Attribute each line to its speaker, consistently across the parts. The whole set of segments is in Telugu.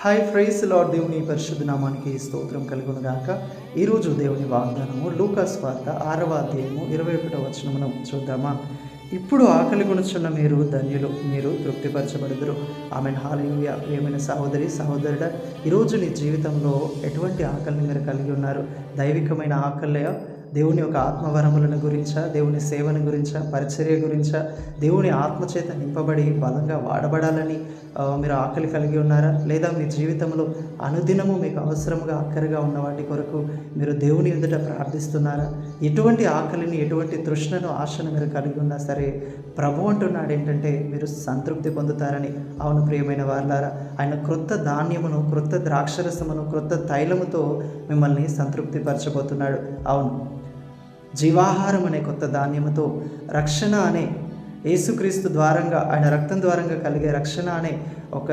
Speaker 1: Hi praise lord. దేవుని పరిశుద్ధ నామానికి స్తోత్రం కలుగును గాక. ఈరోజు దేవుని వాగ్దానము లూకాసు వార్త 6వ అధ్యాయము 21వ వచనమును చూద్దామా. ఇప్పుడు ఆకలి కొనుచున్న మీరు ధన్యులు, మీరు తృప్తిపరచబడుదురు. ఆమెన్. హల్లెలూయా. ప్రియమైన సహోదరి సహోదరుడా, ఈరోజు నీ జీవితంలో ఎటువంటి ఆకలిని మీరు కలిగి ఉన్నారు? దైవికమైన ఆకలియా? దేవుని యొక్క ఆత్మవరములను గురించా, దేవుని సేవను గురించా, పరిచర్య గురించా, దేవుని ఆత్మచేత నింపబడి బలంగా వాడబడాలని మీరు ఆకలి కలిగి ఉన్నారా? లేదా మీ జీవితంలో అనుదినము మీకు అవసరముగా అక్కరగా ఉన్న వాటి కొరకు మీరు దేవుని ఎదుట ప్రార్థిస్తున్నారా? ఎటువంటి ఆకలిని, ఎటువంటి తృష్ణను, ఆశను మీరు కలిగి ఉన్నా సరే ప్రభు అంటున్నాడు ఏంటంటే మీరు సంతృప్తి పొందుతారని. అవును ప్రియమైన వారులారా, ఆయన క్రొత్త ధాన్యమును, క్రొత్త ద్రాక్షరసమును, క్రొత్త తైలముతో మిమ్మల్ని సంతృప్తిపరచబోతున్నాడు. అవును, జీవాహారం అనే కొత్త ధాన్యముతో, రక్షణ అనే యేసుక్రీస్తు ద్వారంగా, ఆయన రక్తం ద్వారంగా కలిగే రక్షణ అనే ఒక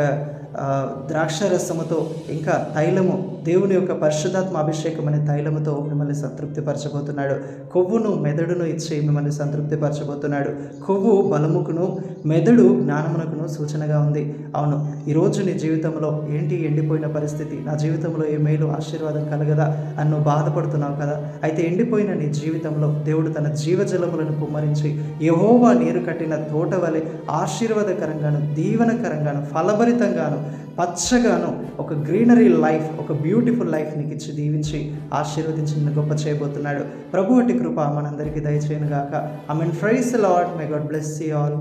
Speaker 1: ద్రాక్షరసముతో, ఇంకా తైలము, దేవుని యొక్క పరిశుద్ధాత్మ అభిషేకం అనే తైలముతో మిమ్మల్ని సంతృప్తిపరచబోతున్నాడు. కొవ్వును, మెదడును ఇచ్చి మిమ్మల్ని సంతృప్తిపరచబోతున్నాడు. కొవ్వు బలముకును, మెదడు జ్ఞానమునకును సూచనగా ఉంది. అవును, ఈరోజు నీ జీవితంలో ఏంటి ఎండిపోయిన పరిస్థితి? నా జీవితంలో ఏ మేలు ఆశీర్వాదం కలగదా అని నువ్వు బాధపడుతున్నావు కదా. అయితే ఎండిపోయిన నీ జీవితంలో దేవుడు తన జీవజలములను కుమ్మరించి యెహోవా నీరు కట్టిన తోట వలె ఆశీర్వాదకరంగాను, దీవెనకరంగాను, ఫలభరితంగాను, పచ్చగాను ఒక గ్రీనరీ లైఫ్, ఒక బ్యూటిఫుల్ లైఫ్ నీకు ఇచ్చి దీవించి ఆశీర్వదించి నిన్ను గొప్ప చేయబోతున్నాడు. ప్రభు అట్టి కృప మనందరికీ దయచేయను గాక. ఆమేన్. Praise the Lord. May God bless you all.